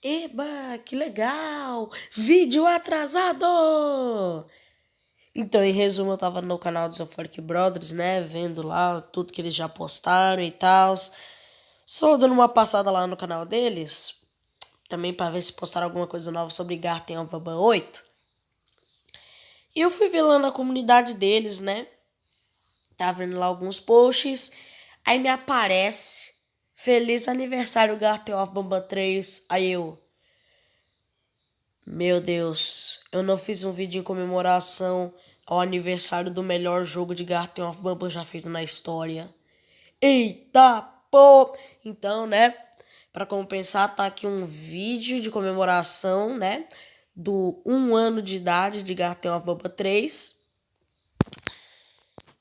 Eba, que legal! Vídeo atrasado! Então, em resumo, eu tava no canal dos Euphoric Brothers, né? Vendo lá tudo que eles já postaram e tal. Só dando uma passada lá no canal deles. Também pra ver se postaram alguma coisa nova sobre Garten of Baba 8. E eu fui ver lá na comunidade deles, né? Tava vendo lá alguns posts. Aí me aparece: Feliz aniversário, Garten of Bamba 3. Aí eu. Meu Deus, eu não fiz um vídeo em comemoração ao aniversário do melhor jogo de Garten of Bubble já feito na história. Eita, pô! Então, né, pra compensar, tá aqui um vídeo de comemoração, né, do 1 ano de idade de Garten of Bubble 3.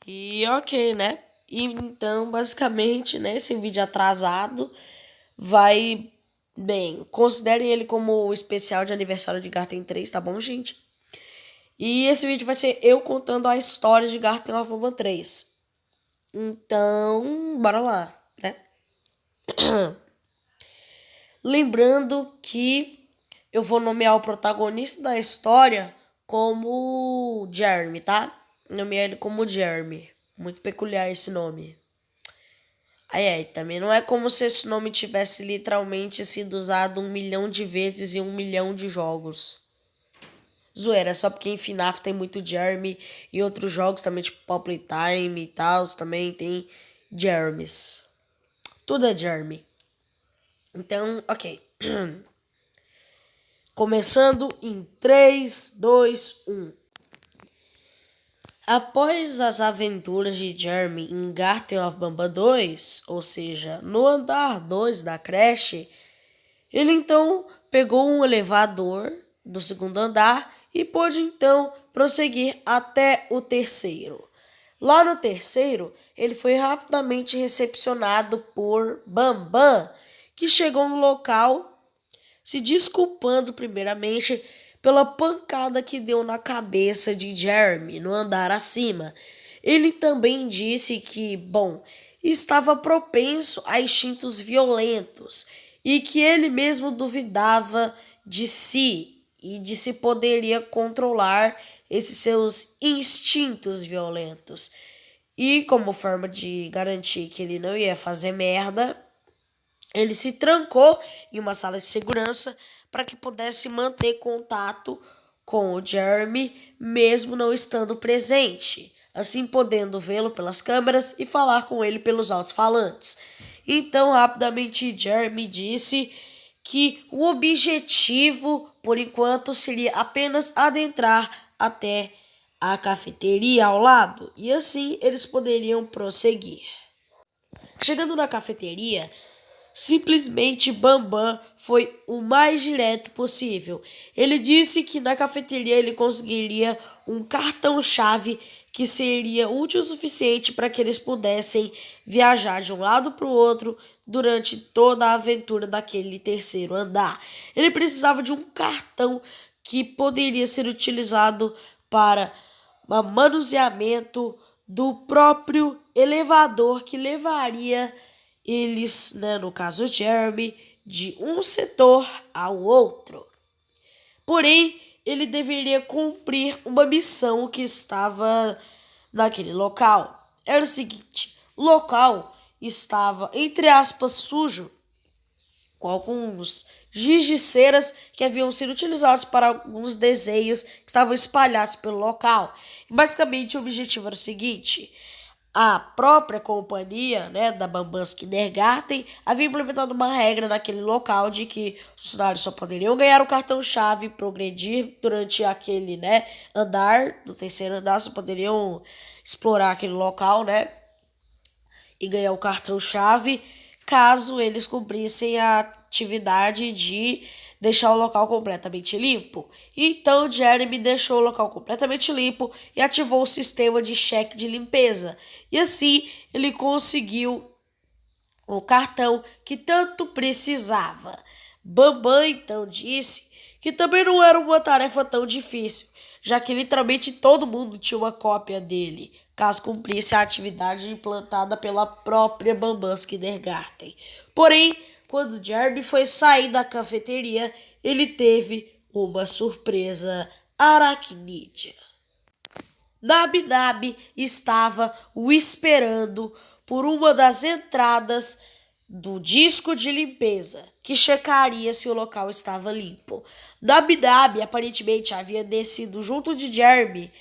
E ok, né? E então, basicamente, né, esse vídeo atrasado vai... Bem, considerem ele como o especial de aniversário de Garten 3, tá bom, gente? E esse vídeo vai ser eu contando a história de Garten of Baba 3. Então, bora lá, né? Lembrando que eu vou nomear o protagonista da história como Jeremy, tá? Nomear ele como Jeremy. Muito peculiar esse nome. Aí, também não é como se esse nome tivesse literalmente sido usado 1 milhão de vezes em 1 milhão de jogos. Zoeira, só porque em FNAF tem muito Jeremy e outros jogos também, tipo Pop Playtime e tal, também tem Jeremys. Tudo é Jeremy. Então, ok. Começando em 3, 2, 1. Após as aventuras de Jeremy em Garten of Bamba 2, ou seja, no andar 2 da creche, ele então pegou um elevador do segundo andar e pôde então prosseguir até o terceiro. Lá no terceiro, ele foi rapidamente recepcionado por Bambam, que chegou no local se desculpando primeiramente pela pancada que deu na cabeça de Jeremy no andar acima. Ele também disse que, estava propenso a instintos violentos e que ele mesmo duvidava de si e de se poderia controlar esses seus instintos violentos. E como forma de garantir que ele não ia fazer merda, ele se trancou em uma sala de segurança para que pudesse manter contato com o Jeremy, mesmo não estando presente, assim podendo vê-lo pelas câmeras e falar com ele pelos alto-falantes. Então, rapidamente, Jeremy disse que o objetivo, por enquanto, seria apenas adentrar até a cafeteria ao lado, e assim eles poderiam prosseguir. Chegando na cafeteria, simplesmente Bambam foi o mais direto possível. Ele disse que na cafeteria ele conseguiria um cartão-chave que seria útil o suficiente para que eles pudessem viajar de um lado para o outro durante toda a aventura daquele terceiro andar. Ele precisava de um cartão que poderia ser utilizado para o manuseamento do próprio elevador que levaria eles, né, no caso Jeremy, de um setor ao outro. Porém, ele deveria cumprir uma missão que estava naquele local. Era o seguinte: o local estava, entre aspas, sujo, com alguns giz de ceras que haviam sido utilizados para alguns desenhos que estavam espalhados pelo local. E basicamente o objetivo era o seguinte: a própria companhia, né, da Bambam's Kindergarten havia implementado uma regra naquele local de que os funcionários só poderiam ganhar o cartão-chave e progredir durante aquele, né, andar, no terceiro andar, só poderiam explorar aquele local, né, e ganhar o cartão-chave caso eles cumprissem a atividade de deixar o local completamente limpo. Então Jeremy deixou o local completamente limpo e ativou o sistema de cheque de limpeza. E assim ele conseguiu o cartão que tanto precisava. Bambam então disse que também não era uma tarefa tão difícil, já que literalmente todo mundo tinha uma cópia dele, caso cumprisse a atividade implantada pela própria Bambam's Kindergarten. Porém, quando Jeremy foi sair da cafeteria, ele teve uma surpresa aracnídea. Nab estava o esperando por uma das entradas do disco de limpeza, que checaria se o local estava limpo. Nab aparentemente havia descido junto de Jeremy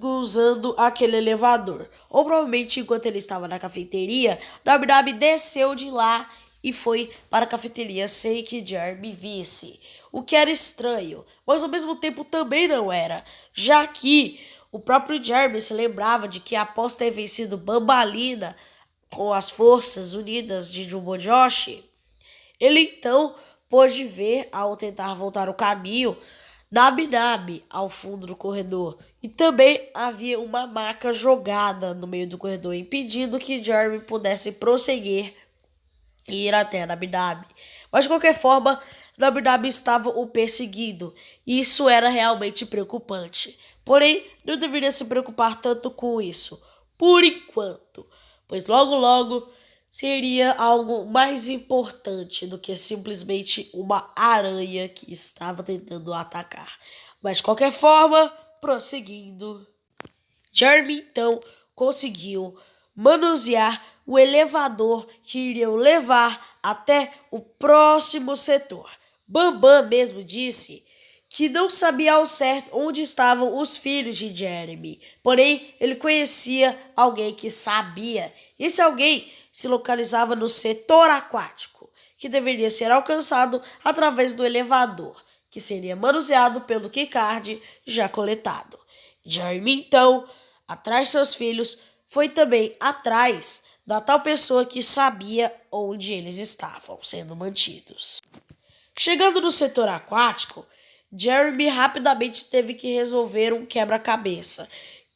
usando aquele elevador. Ou provavelmente enquanto ele estava na cafeteria, Nab desceu de lá e foi para a cafeteria sem que Jeremy visse. O que era estranho, mas ao mesmo tempo também não era, já que o próprio Jeremy se lembrava de que após ter vencido Bambalina com as forças unidas de Jumbo Josh, ele então pôde ver, ao tentar voltar o caminho, Nab ao fundo do corredor. E também havia uma maca jogada no meio do corredor, impedindo que Jeremy pudesse prosseguir e ir até Nab. Mas de qualquer forma, Nab estava o perseguindo, e isso era realmente preocupante. Porém, não deveria se preocupar tanto com isso, por enquanto, pois logo seria algo mais importante do que simplesmente uma aranha que estava tentando atacar. Mas de qualquer forma, prosseguindo, Jeremy então conseguiu manusear o elevador que iria o levar até o próximo setor. Bambam mesmo disse que não sabia ao certo onde estavam os filhos de Jeremy, porém ele conhecia alguém que sabia. Esse alguém se localizava no setor aquático, que deveria ser alcançado através do elevador, que seria manuseado pelo keycard já coletado. Jeremy então, atrás de seus filhos, foi também atrás da tal pessoa que sabia onde eles estavam sendo mantidos. Chegando no setor aquático, Jeremy rapidamente teve que resolver um quebra-cabeça,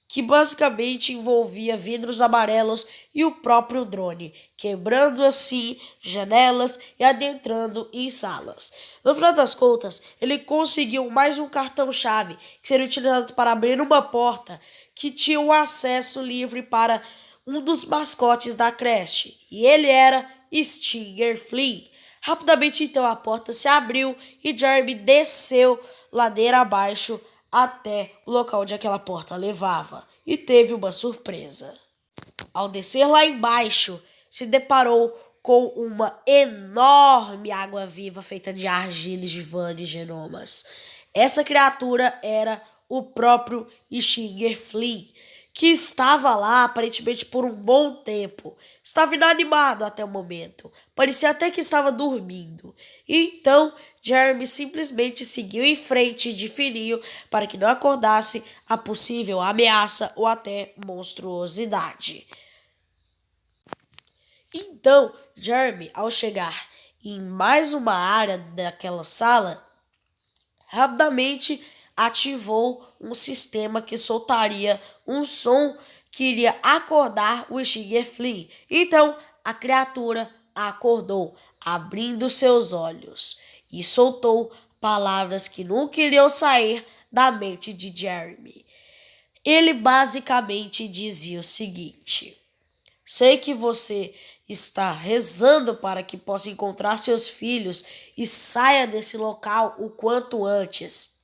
que basicamente envolvia vidros amarelos e o próprio drone, quebrando assim janelas e adentrando em salas. No final das contas, ele conseguiu mais um cartão-chave que seria utilizado para abrir uma porta que tinha um acesso livre para um dos mascotes da creche, e ele era Stinger Flea. Rapidamente então a porta se abriu e Jeremy desceu ladeira abaixo até o local onde aquela porta levava, e teve uma surpresa. Ao descer lá embaixo, se deparou com uma enorme água-viva feita de argila, givane e genomas. Essa criatura era o próprio Stinger Flea, que estava lá aparentemente por um bom tempo. Estava inanimado até o momento. Parecia até que estava dormindo. E então, Jeremy simplesmente seguiu em frente de fininho para que não acordasse a possível ameaça ou até monstruosidade. Então, Jeremy, ao chegar em mais uma área daquela sala, rapidamente ativou um sistema que soltaria um som que iria acordar o Stinger Flea. Então, a criatura acordou, abrindo seus olhos, e soltou palavras que nunca iriam sair da mente de Jeremy. Ele basicamente dizia o seguinte: sei que você está rezando para que possa encontrar seus filhos e saia desse local o quanto antes,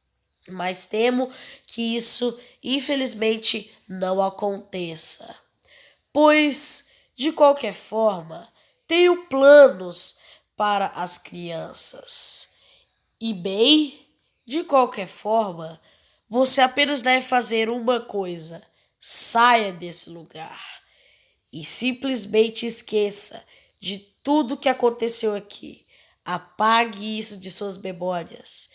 mas temo que isso, infelizmente, não aconteça. Pois, de qualquer forma, tenho planos para as crianças. E bem, de qualquer forma, você apenas deve fazer uma coisa: saia desse lugar. E simplesmente esqueça de tudo que aconteceu aqui. Apague isso de suas memórias.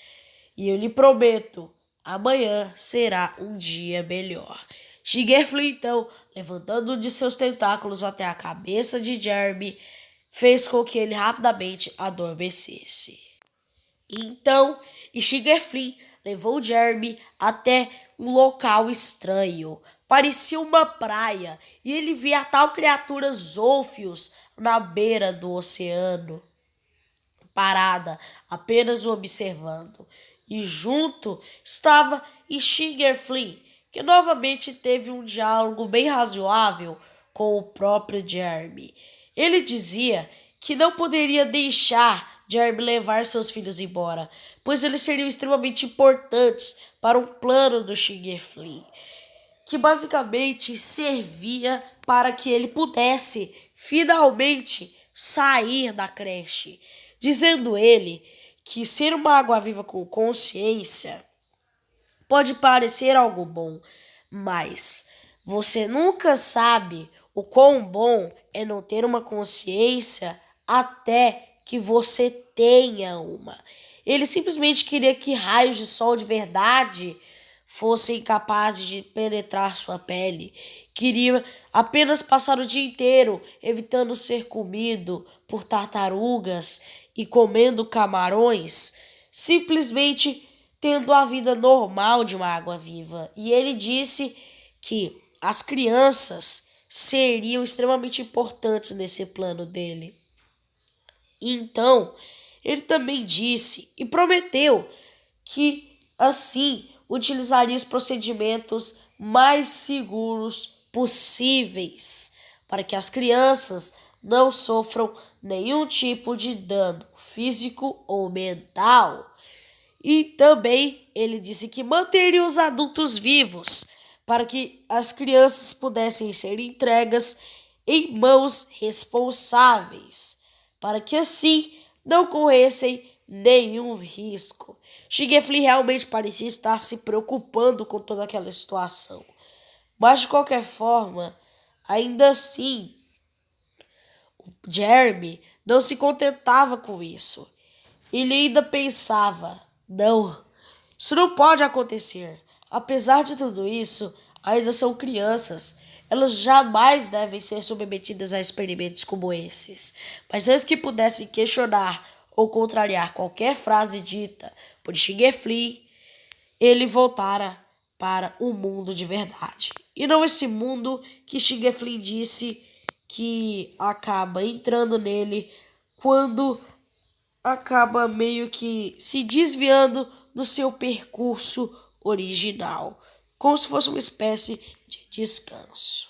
E eu lhe prometo, amanhã será um dia melhor. Stinger Flea, então, levantando um de seus tentáculos até a cabeça de Jeremy, fez com que ele rapidamente adormecesse. Então, Stinger Flea levou Jeremy até um local estranho. Parecia uma praia, e ele via a tal criatura Zolfius na beira do oceano, parada, apenas o observando. E junto estava Stinger Flea, que novamente teve um diálogo bem razoável com o próprio Jeremy. Ele dizia que não poderia deixar Jeremy levar seus filhos embora, pois eles seriam extremamente importantes para um plano do Xing que basicamente servia para que ele pudesse finalmente sair da creche, dizendo ele que ser uma água-viva com consciência pode parecer algo bom, mas você nunca sabe o quão bom é não ter uma consciência até que você tenha uma. Ele simplesmente queria que raios de sol de verdade fossem capazes de penetrar sua pele. Queria apenas passar o dia inteiro evitando ser comido por tartarugas e comendo camarões, simplesmente tendo a vida normal de uma água-viva. E ele disse que as crianças seriam extremamente importantes nesse plano dele. Então, ele também disse e prometeu que, assim, utilizaria os procedimentos mais seguros possíveis para que as crianças não sofram nenhum tipo de dano físico ou mental. E também ele disse que manteria os adultos vivos para que as crianças pudessem ser entregas em mãos responsáveis, para que assim não corressem nenhum risco. Xing realmente parecia estar se preocupando com toda aquela situação. Mas de qualquer forma, ainda assim, Jeremy não se contentava com isso. Ele ainda pensava, não, isso não pode acontecer. Apesar de tudo isso, ainda são crianças. Elas jamais devem ser submetidas a experimentos como esses. Mas antes que pudessem questionar ou contrariar qualquer frase dita por Xing, ele voltara para o mundo de verdade. E não esse mundo que Xing disse que acaba entrando nele quando acaba meio que se desviando do seu percurso original, como se fosse uma espécie de descanso.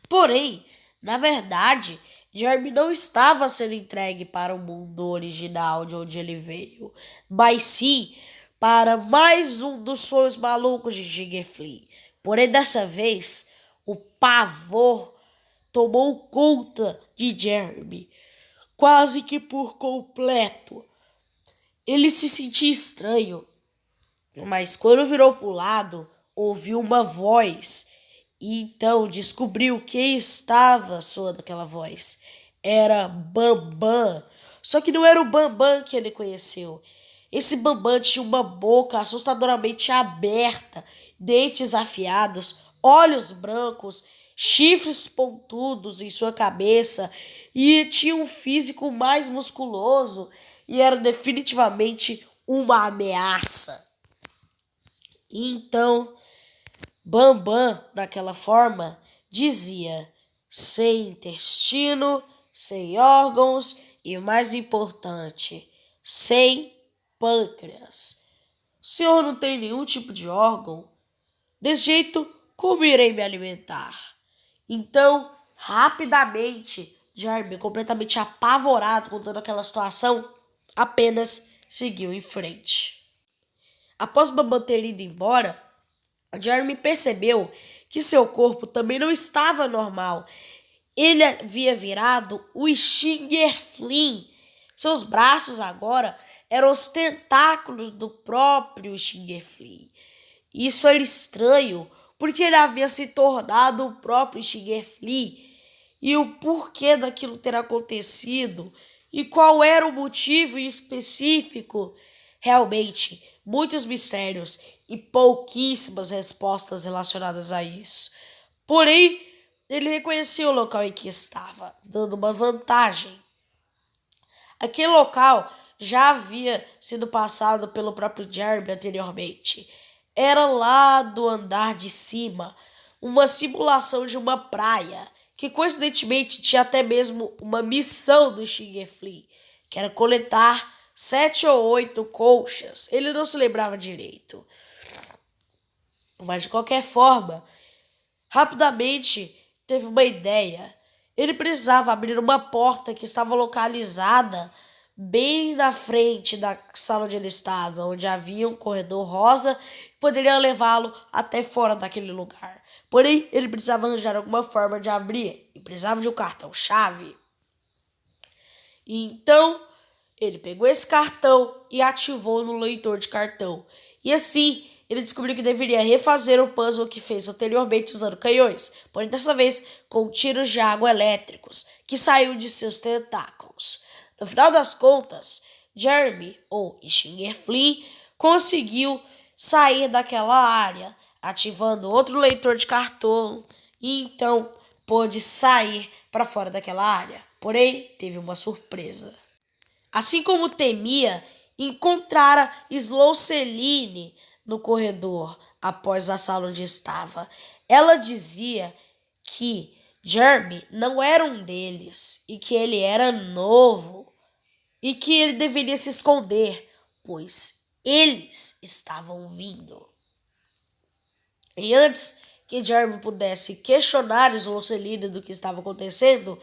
Porém, na verdade, Jeremy não estava sendo entregue para o mundo original de onde ele veio, mas sim para mais um dos sonhos malucos de Xing. Porém, dessa vez, o pavor tomou conta de Jeremy, quase que por completo. Ele se sentia estranho, mas quando virou para o lado, ouviu uma voz e então descobriu quem estava soando aquela voz. Era Bambam. Só que não era o Bambam que ele conheceu. Esse Bambam tinha uma boca assustadoramente aberta, dentes afiados, olhos brancos, chifres pontudos em sua cabeça e tinha um físico mais musculoso e era definitivamente uma ameaça. Então, Bambam, daquela forma, dizia: sem intestino, sem órgãos e, o mais importante, sem pâncreas. O senhor não tem nenhum tipo de órgão? Desse jeito, como irei me alimentar? Então, rapidamente, Jeremy, completamente apavorado com toda aquela situação, apenas seguiu em frente. Após Bambam ter ido embora, Jeremy percebeu que seu corpo também não estava normal. Ele havia virado o Stinger Flynn. Seus braços agora eram os tentáculos do próprio Stinger Flynn. Isso era estranho, porque ele havia se tornado o próprio Stinger Flynn. E o porquê daquilo ter acontecido e qual era o motivo específico, realmente muitos mistérios e pouquíssimas respostas relacionadas a isso. Porém, ele reconheceu o local em que estava, dando uma vantagem. Aquele local já havia sido passado pelo próprio Jeremy anteriormente. Era lá do andar de cima, uma simulação de uma praia, que coincidentemente tinha até mesmo uma missão do Xing, que era coletar 7 ou 8 colchas. Ele não se lembrava direito. Mas de qualquer forma, rapidamente teve uma ideia. ele precisava abrir uma porta que estava localizada bem na frente da sala onde ele estava, onde havia um corredor rosa que poderia levá-lo até fora daquele lugar. Porém, ele precisava arranjar alguma forma de abrir e precisava de um cartão-chave. Então, ele pegou esse cartão e ativou no leitor de cartão. E assim, ele descobriu que deveria refazer o puzzle que fez anteriormente usando canhões, porém dessa vez com tiros de água elétricos, que saiu de seus tentáculos. No final das contas, Jeremy, ou Stinger Flynn, conseguiu sair daquela área, ativando outro leitor de cartão, e então pôde sair para fora daquela área. Porém, teve uma surpresa. Assim como temia, encontrara Slow-Celine no corredor após a sala onde estava. Ela dizia que Jeremy não era um deles e que ele era novo e que ele deveria se esconder, pois eles estavam vindo. E antes que Jeremy pudesse questionar Slow-Celine do que estava acontecendo,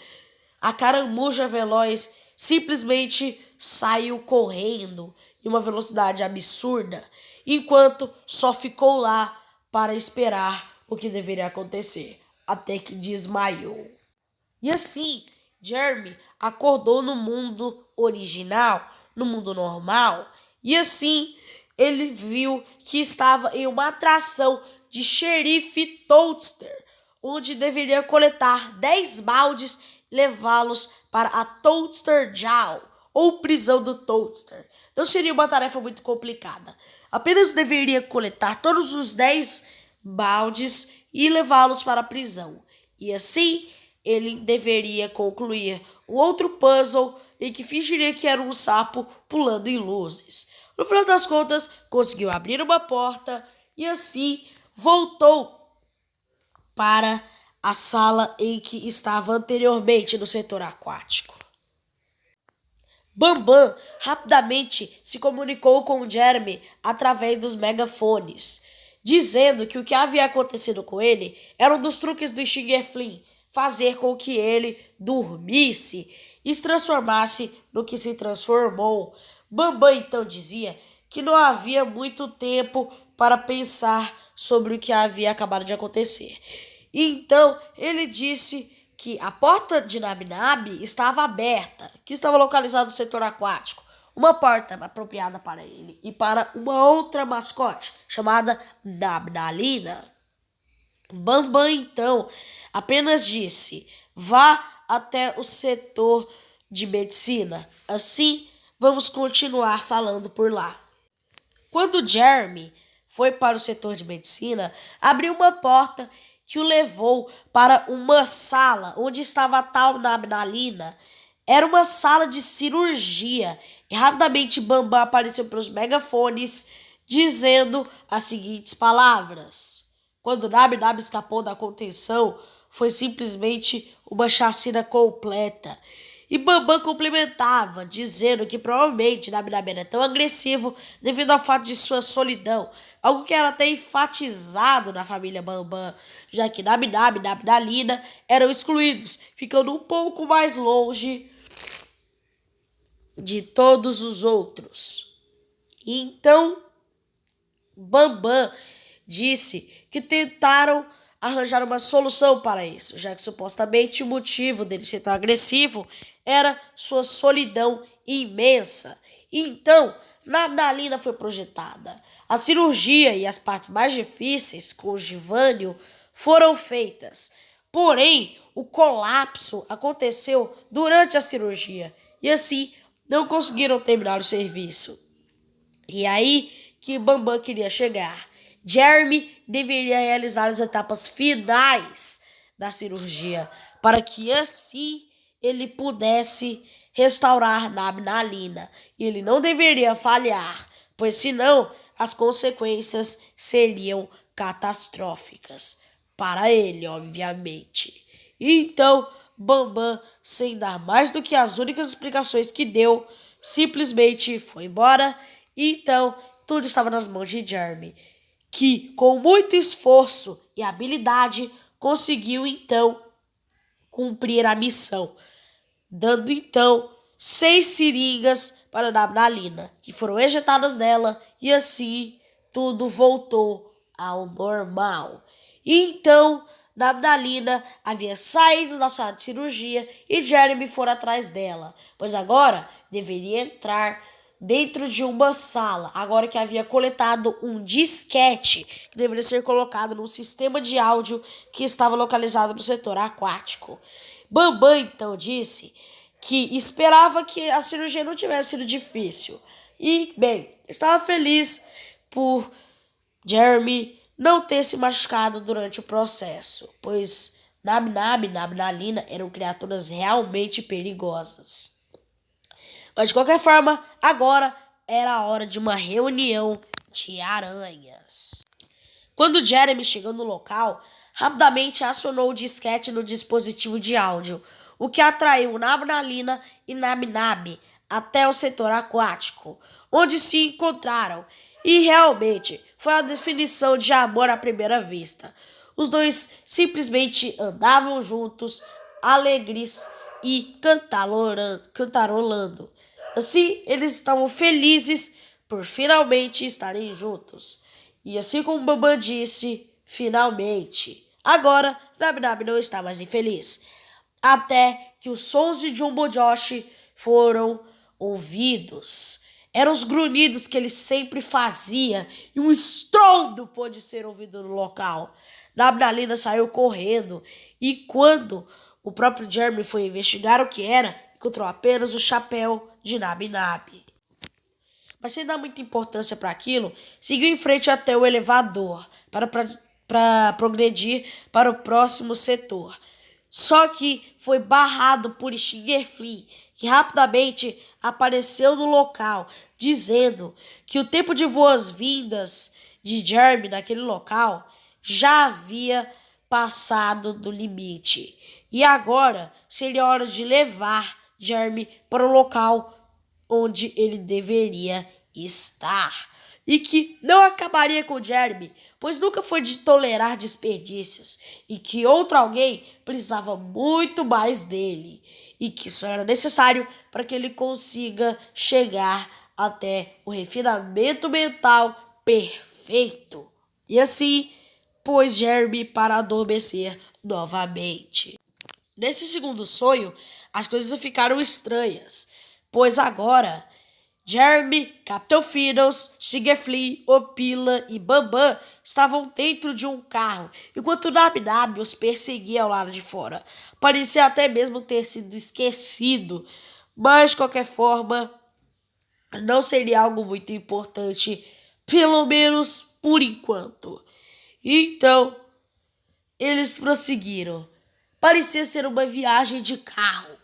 a caramuja veloz simplesmente saiu correndo em uma velocidade absurda, enquanto só ficou lá para esperar o que deveria acontecer, até que desmaiou. E assim, Jeremy acordou no mundo original, no mundo normal, e assim ele viu que estava em uma atração de Xerife Toadster, onde deveria coletar 10 baldes e levá-los para a Toadster Jail, ou prisão do Toadster. Não seria uma tarefa muito complicada. Apenas deveria coletar todos os 10 baldes e levá-los para a prisão. E assim, ele deveria concluir o outro puzzle em que fingiria que era um sapo pulando em luzes. No final das contas, conseguiu abrir uma porta e assim voltou para a sala em que estava anteriormente no setor aquático. Bambam rapidamente se comunicou com Jeremy através dos megafones, dizendo que o que havia acontecido com ele era um dos truques do Stinger Flynn, fazer com que ele dormisse e se transformasse no que se transformou. Bambam então dizia que não havia muito tempo para pensar sobre o que havia acabado de acontecer. Então ele disse que a porta de Nab-Nab estava aberta, que estava localizada no setor aquático. Uma porta apropriada para ele e para uma outra mascote, chamada Nabnalina. Bambam, então, apenas disse, vá até o setor de medicina. Assim, vamos continuar falando por lá. Quando Jeremy foi para o setor de medicina, abriu uma porta que o levou para uma sala onde estava a tal Nabnalina. Era uma sala de cirurgia e rapidamente Bambam apareceu pelos megafones dizendo as seguintes palavras. Quando Nab-Nab escapou da contenção, foi simplesmente uma chacina completa. E Bambam complementava, dizendo que provavelmente Nab-Nab era tão agressivo devido ao fato de sua solidão, algo que era até enfatizado na família Bambam, já que Nab-Nab e Nabnalina eram excluídos, ficando um pouco mais longe de todos os outros. Então, Bambam disse que tentaram arranjar uma solução para isso, já que supostamente o motivo dele ser tão agressivo era sua solidão imensa. Então, Nabnalina foi projetada. A cirurgia e as partes mais difíceis com o Givânio foram feitas. Porém, o colapso aconteceu durante a cirurgia e assim não conseguiram terminar o serviço. E aí que Bambam queria chegar. Jeremy deveria realizar as etapas finais da cirurgia para que assim ele pudesse restaurar Nabnalina. E ele não deveria falhar, pois senão as consequências seriam catastróficas para ele, obviamente. Então, Bambam, sem dar mais do que as únicas explicações que deu, simplesmente foi embora. E então, tudo estava nas mãos de Jeremy, que, com muito esforço e habilidade, conseguiu então cumprir a missão, dando então 6 seringas para Nabnalina, que foram injetadas nela, e assim tudo voltou ao normal. E então Nabnalina havia saído da sala de cirurgia e Jeremy foi atrás dela, pois agora deveria entrar dentro de uma sala, agora que havia coletado um disquete que deveria ser colocado num sistema de áudio que estava localizado no setor aquático. Bambam então disse que esperava que a cirurgia não tivesse sido difícil. E, bem, estava feliz por Jeremy não ter se machucado durante o processo, pois Nab-Nab e Nabnalina eram criaturas realmente perigosas. Mas de qualquer forma, agora era a hora de uma reunião de aranhas. Quando Jeremy chegou no local, rapidamente acionou o disquete no dispositivo de áudio, o que atraiu Nabnalina e Nab-Nab até o setor aquático, onde se encontraram. E realmente foi a definição de amor à primeira vista. Os dois simplesmente andavam juntos, alegres e cantarolando. Assim, eles estavam felizes por finalmente estarem juntos. E assim como Bambam disse, finalmente. Agora, Nab-Nab não está mais infeliz. Até que os sons de Jumbo Josh foram ouvidos. Eram os grunhidos que ele sempre fazia e um estrondo pôde ser ouvido no local. Nabnalina saiu correndo e quando o próprio Jeremy foi investigar o que era, encontrou apenas o chapéu de Nab-Nab. Mas sem dar muita importância para aquilo, seguiu em frente até o elevador para progredir para o próximo setor. Só que foi barrado por Stinger Flea, que rapidamente apareceu no local, dizendo que o tempo de boas-vindas de Jeremy naquele local já havia passado do limite. E agora seria hora de levar Jeremy para o local onde ele deveria estar. E que não acabaria com Jeremy, pois nunca foi de tolerar desperdícios. E que outro alguém precisava muito mais dele. E que isso era necessário para que ele consiga chegar até o refinamento mental perfeito. E assim, pôs Jeremy para adormecer novamente. Nesse segundo sonho, as coisas ficaram estranhas, pois agora Jeremy, Capitão Fiddles, Stinger Flea, Opila e Bambam estavam dentro de um carro, enquanto Nab-Nab os perseguia ao lado de fora. Parecia até mesmo ter sido esquecido, mas de qualquer forma não seria algo muito importante, pelo menos por enquanto. Então, eles prosseguiram. Parecia ser uma viagem de carro.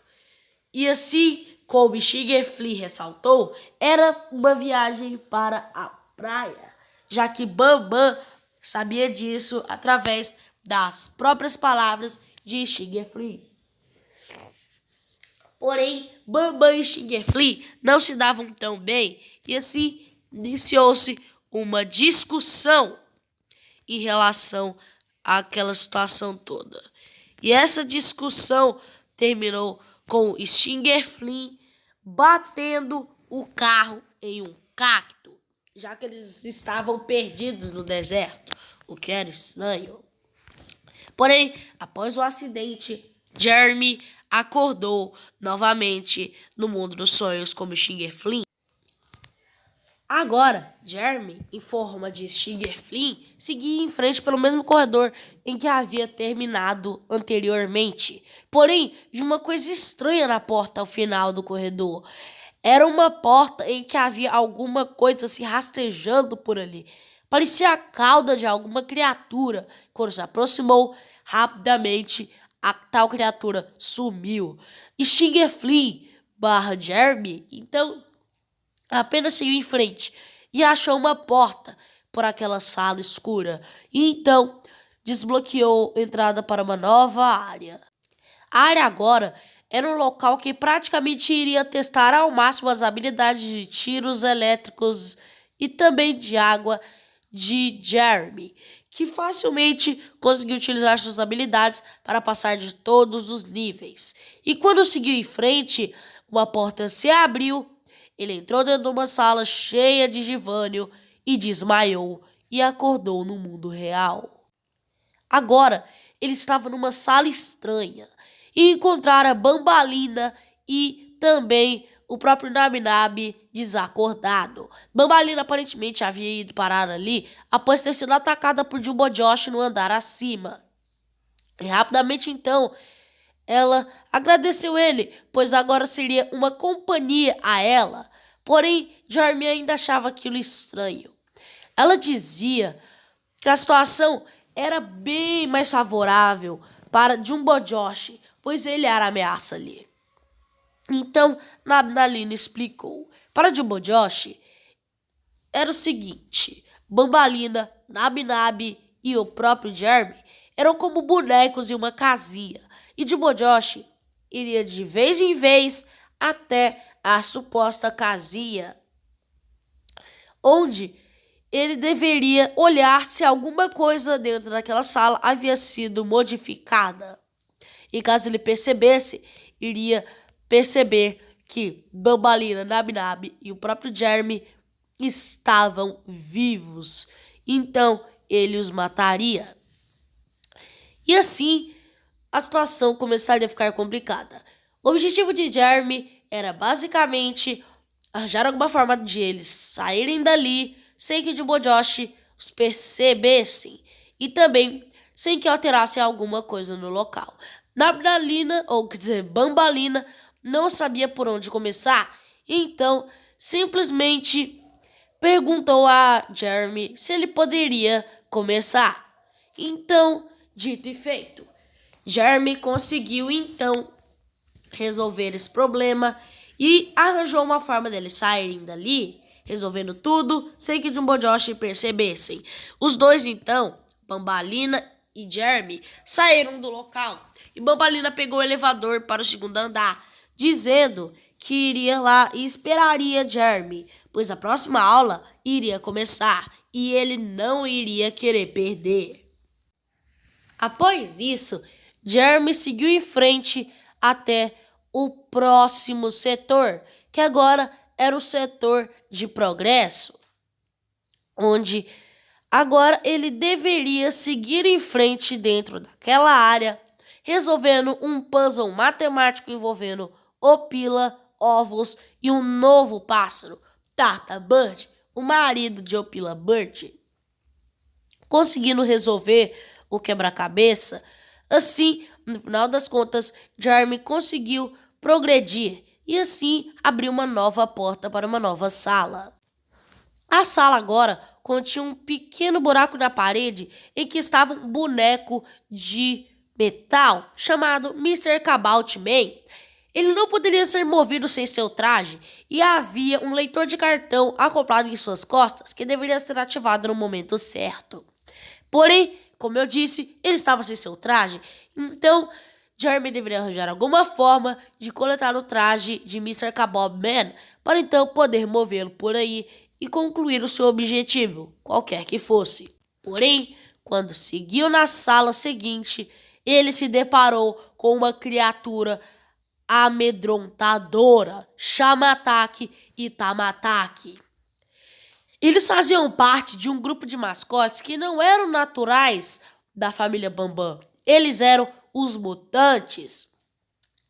E assim, como Stinger Flea ressaltou, era uma viagem para a praia, já que Bambam sabia disso através das próprias palavras de Stinger Flea. Porém, Bambam e Stinger Flea não se davam tão bem e assim iniciou-se uma discussão em relação àquela situação toda. E essa discussão terminou com Stinger Flea batendo o carro em um cacto, já que eles estavam perdidos no deserto, o que era estranho. Porém, após o acidente, Jeremy acordou novamente no mundo dos sonhos como Stinger Flea. Agora, Jeremy, em forma de Stinger Flea, seguia em frente pelo mesmo corredor em que havia terminado anteriormente. Porém, de uma coisa estranha na porta ao final do corredor. Era uma porta em que havia alguma coisa se rastejando por ali. Parecia a cauda de alguma criatura. Quando se aproximou, rapidamente a tal criatura sumiu. Stinger Flea / Jeremy, então, apenas seguiu em frente e achou uma porta por aquela sala escura. E então desbloqueou entrada para uma nova área. A área agora era um local que praticamente iria testar ao máximo as habilidades de tiros elétricos e também de água de Jeremy, que facilmente conseguiu utilizar suas habilidades para passar de todos os níveis. E quando seguiu em frente, uma porta se abriu, ele entrou dentro de uma sala cheia de Givânio e desmaiou e acordou no mundo real. Agora, ele estava numa sala estranha e encontrara Bambalina e também o próprio Nabinab desacordado. Bambalina aparentemente havia ido parar ali após ter sido atacada por Jumbo Josh no andar acima. E rapidamente então, ela agradeceu ele, pois agora seria uma companhia a ela. Porém, Jeremy ainda achava aquilo estranho. Ela dizia que a situação era bem mais favorável para Jumbo Josh, pois ele era a ameaça ali. Então, Nabnalina explicou. Para Jumbo Josh, era o seguinte: Bambalina, Nabnab e o próprio Jeremy eram como bonecos em uma casinha, e Jumbo Josh iria de vez em vez até a suposta casinha, onde ele deveria olhar se alguma coisa dentro daquela sala havia sido modificada. E caso ele percebesse, iria perceber que Bambalina, Nabnab e o próprio Jeremy estavam vivos. Então, ele os mataria. E assim, a situação começaria a ficar complicada. O objetivo de Jeremy era basicamente arranjar alguma forma de eles saírem dali sem que Jumbo Josh os percebessem e também sem que alterasse alguma coisa no local. Nabnalina, ou quer dizer, Bambalina, não sabia por onde começar, então simplesmente perguntou a Jeremy se ele poderia começar. Então, dito e feito, Jeremy conseguiu então resolver esse problema e arranjou uma forma deles saírem dali, resolvendo tudo sem que Jumbo Josh percebessem. Os dois então, Bambalina e Jeremy, saíram do local e Bambalina pegou o elevador para o segundo andar, dizendo que iria lá e esperaria Jeremy, pois a próxima aula iria começar e ele não iria querer perder. Após isso, Jeremy seguiu em frente até o próximo setor, que agora era o setor de progresso, onde agora ele deveria seguir em frente dentro daquela área, resolvendo um puzzle matemático envolvendo Opila, ovos e um novo pássaro, Tata Bird, o marido de Opila Bird. Conseguindo resolver o quebra-cabeça, assim, no final das contas, Jeremy conseguiu progredir e assim abriu uma nova porta para uma nova sala. A sala agora continha um pequeno buraco na parede em que estava um boneco de metal chamado Mr. Cabalt Man. Ele não poderia ser movido sem seu traje e havia um leitor de cartão acoplado em suas costas que deveria ser ativado no momento certo. Porém, como eu disse, ele estava sem seu traje, então Jeremy deveria arranjar alguma forma de coletar o traje de Mr. Kabob Man para então poder movê-lo por aí e concluir o seu objetivo, qualquer que fosse. Porém, quando seguiu na sala seguinte, ele se deparou com uma criatura amedrontadora, Shamataki e Tamataki. Eles faziam parte de um grupo de mascotes que não eram naturais da família Bambam. Eles eram os mutantes,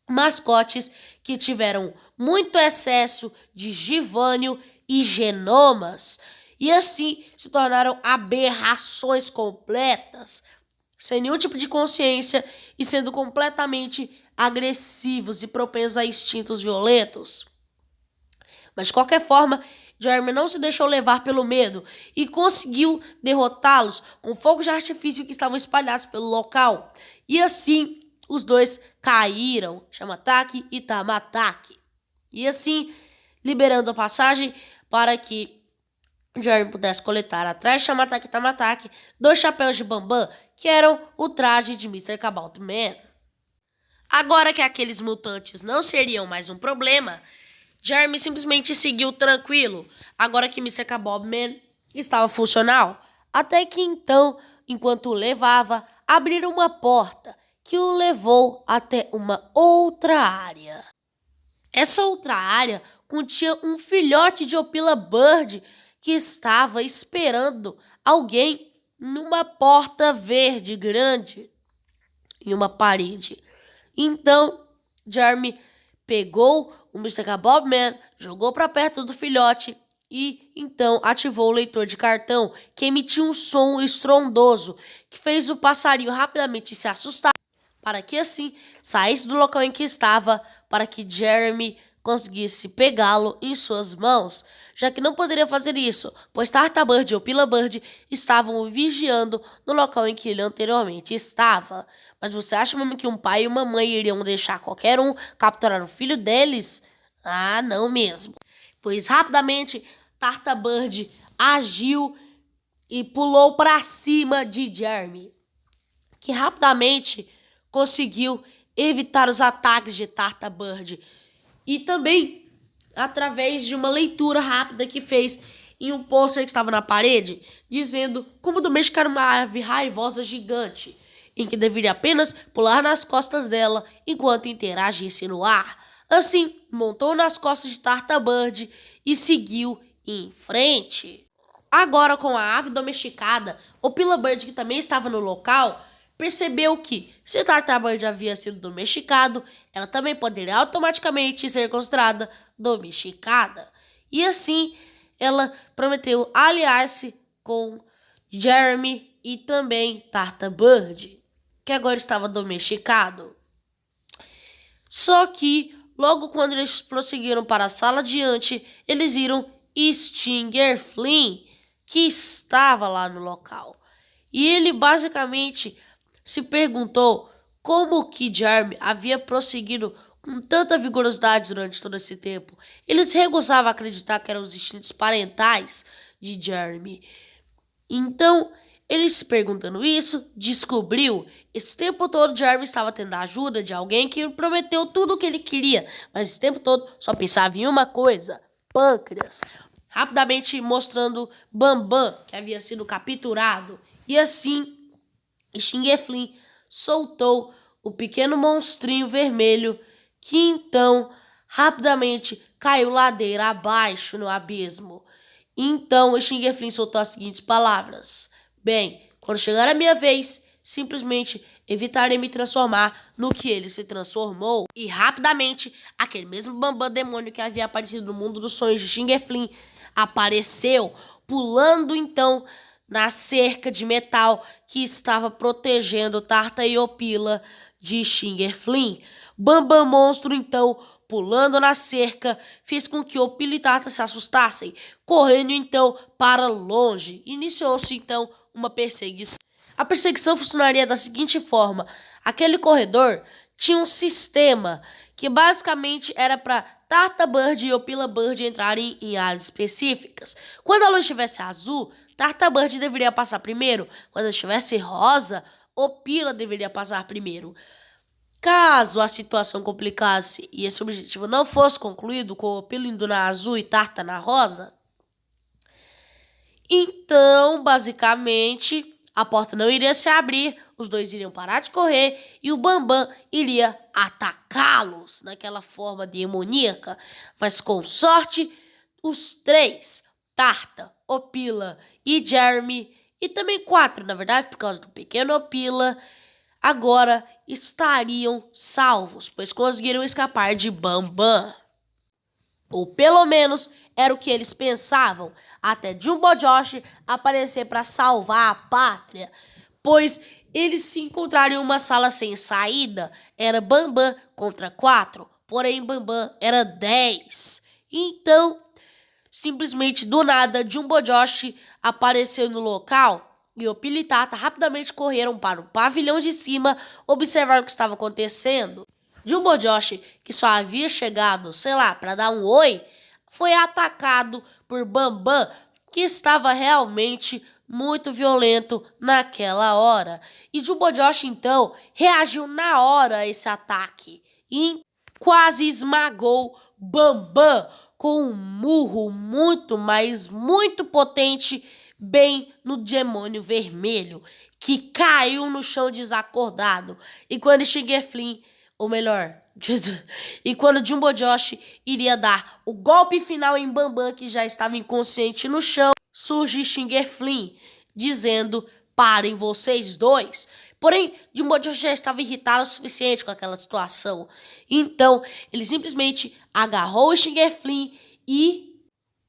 mascotes que tiveram muito excesso de Givânio e genomas e assim se tornaram aberrações completas, sem nenhum tipo de consciência e sendo completamente agressivos e propensos a instintos violentos. Mas de qualquer forma, Jeremy não se deixou levar pelo medo e conseguiu derrotá-los com fogos de artifício que estavam espalhados pelo local. E assim, os dois caíram, Shamataki e Tamataki. E assim, liberando a passagem para que Jeremy pudesse coletar atrás de Shamataki e Tamataki 2 chapéus de Bambam, que eram o traje de Mr. Cabalt Man. Agora que aqueles mutantes não seriam mais um problema, Jeremy simplesmente seguiu tranquilo, agora que Mr. Kabob Man estava funcional. Até que então, enquanto o levava, abriram uma porta que o levou até uma outra área. Essa outra área continha um filhote de Opila Bird que estava esperando alguém numa porta verde grande em uma parede. Então, Jeremy pegou o Mr. Kabobman, jogou para perto do filhote e então ativou o leitor de cartão, que emitiu um som estrondoso que fez o passarinho rapidamente se assustar, para que assim saísse do local em que estava, para que Jeremy conseguisse pegá-lo em suas mãos, já que não poderia fazer isso, pois Tarta Bird e Opila Bird estavam o vigiando no local em que ele anteriormente estava. Mas você acha mesmo que um pai e uma mãe iriam deixar qualquer um capturar o filho deles? Ah, não mesmo. Pois rapidamente Tarta Bird agiu e pulou para cima de Jeremy, que rapidamente conseguiu evitar os ataques de Tarta Bird. E também através de uma leitura rápida que fez em um pôster que estava na parede, dizendo como domesticar uma ave raivosa gigante, em que deveria apenas pular nas costas dela enquanto interagisse no ar. Assim, montou nas costas de Tarta Bird e seguiu em frente. Agora, com a ave domesticada, Opila Bird, que também estava no local, percebeu que, se Tarta Bird havia sido domesticado, ela também poderia automaticamente ser considerada domesticada. E assim, ela prometeu aliar-se com Jeremy e também Tarta Bird, que agora estava domesticado. Só que, logo quando eles prosseguiram para a sala adiante, eles viram Stinger Flynn, que estava lá no local. E ele basicamente se perguntou como que Jeremy havia prosseguido com tanta vigorosidade durante todo esse tempo. Eles recusavam acreditar que eram os instintos parentais de Jeremy. Então, ele se perguntando isso, descobriu esse tempo todo Jeremy estava tendo a ajuda de alguém que prometeu tudo o que ele queria, mas esse tempo todo só pensava em uma coisa: pâncreas. Rapidamente mostrando Bambam, que havia sido capturado. E assim, Stinger Flynn soltou o pequeno monstrinho vermelho, que então rapidamente caiu ladeira abaixo no abismo. Então Stinger Flynn soltou as seguintes palavras: bem, quando chegar a minha vez, simplesmente evitarei me transformar no que ele se transformou. E rapidamente, aquele mesmo Bambam demônio que havia aparecido no mundo dos sonhos de Stinger Flynn apareceu, pulando então na cerca de metal que estava protegendo Tarta e Opila de Stinger Flynn. Bambam Monstro então, pulando na cerca, fez com que Opila e Tarta se assustassem, correndo então para longe. Iniciou-se então uma perseguição. A perseguição funcionaria da seguinte forma: aquele corredor tinha um sistema que basicamente era para Tarta Bird e Opila Bird entrarem em áreas específicas. Quando a luz estivesse azul, Tarta Bird deveria passar primeiro. Quando estivesse rosa, Opila deveria passar primeiro. Caso a situação complicasse e esse objetivo não fosse concluído, com Opila indo na azul e Tarta na rosa, então, basicamente, a porta não iria se abrir, os dois iriam parar de correr e o Bambam iria atacá-los naquela forma demoníaca. Mas com sorte, os três, Tarta, Opila e Jeremy, e também 4, na verdade, por causa do pequeno Opila, agora estariam salvos, pois conseguiram escapar de Bambam. Ou pelo menos era o que eles pensavam, até Jumbo Josh aparecer para salvar a pátria, pois eles se encontraram em uma sala sem saída. Era Bambam contra 4, porém Bambam era 10. Então, simplesmente do nada, Jumbo Josh apareceu no local e Opila e Tarta rapidamente correram para o pavilhão de cima observar o que estava acontecendo. Jumbo Josh, que só havia chegado, sei lá, para dar um oi, foi atacado por Bambam, que estava realmente muito violento naquela hora. E Jumbo Josh, então, reagiu na hora a esse ataque e quase esmagou Bambam com um murro muito, mas muito potente, bem no demônio vermelho, que caiu no chão desacordado. E quando Xingueflin, ou melhor, e quando Jumbo Josh iria dar o golpe final em Bambam, que já estava inconsciente no chão, surge Xingueflin, dizendo: parem vocês dois. Porém, Jumbo Josh já estava irritado o suficiente com aquela situação. Então, ele simplesmente agarrou o Xingueflin e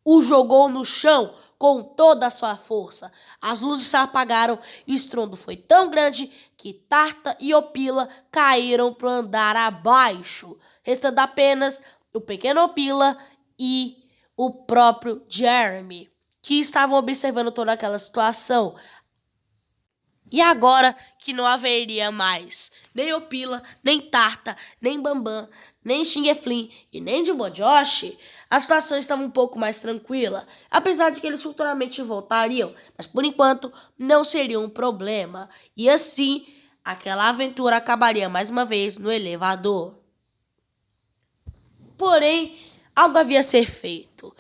o jogou no chão com toda a sua força. As luzes se apagaram e o estrondo foi tão grande que Tarta e Opila caíram para o andar abaixo, restando apenas o pequeno Opila e o próprio Jeremy, que estavam observando toda aquela situação. E agora que não haveria mais nem Opila, nem Tarta, nem Bambam, nem Xingueflin e nem Jumbo Josh, a situação estava um pouco mais tranquila, apesar de que eles futuramente voltariam, mas por enquanto não seria um problema. E assim, aquela aventura acabaria mais uma vez no elevador. Porém, algo havia a ser feito.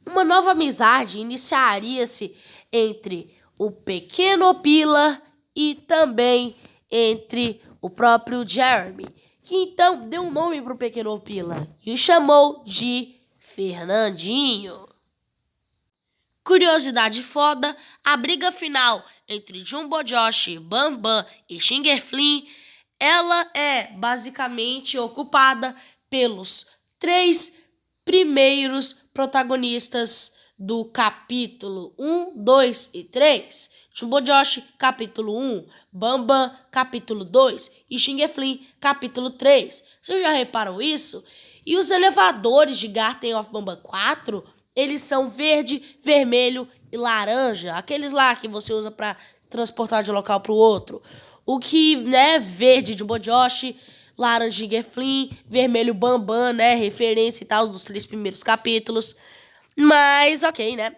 Uma nova amizade iniciaria-se entre o pequeno Opila e também entre o próprio Jeremy, que então deu um nome para o pequeno Opila e o chamou de Fernandinho. Curiosidade foda, a briga final entre Jumbo Josh, Bambam e Xingueflin, ela é basicamente ocupada pelos 3 primeiros protagonistas do capítulo 1, 2 e 3. Jumbo Josh, capítulo 1, Bambam, capítulo 2 e Xingueflin, capítulo 3. Vocês já reparam isso? E os elevadores de Garten of Bambam 4, eles são verde, vermelho e laranja. Aqueles lá que você usa para transportar de um local para o outro. O que, né, verde Jumbo Josh, laranja Xingueflin, vermelho Bambam, né, referência e tal dos 3 primeiros capítulos. Mas, ok, né?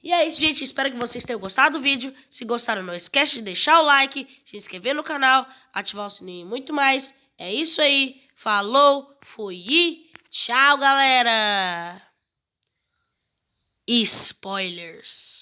E é isso, gente. Espero que vocês tenham gostado do vídeo. Se gostaram, não esquece de deixar o like, se inscrever no canal, ativar o sininho e muito mais. É isso aí. Falou, fui e tchau, galera! Spoilers.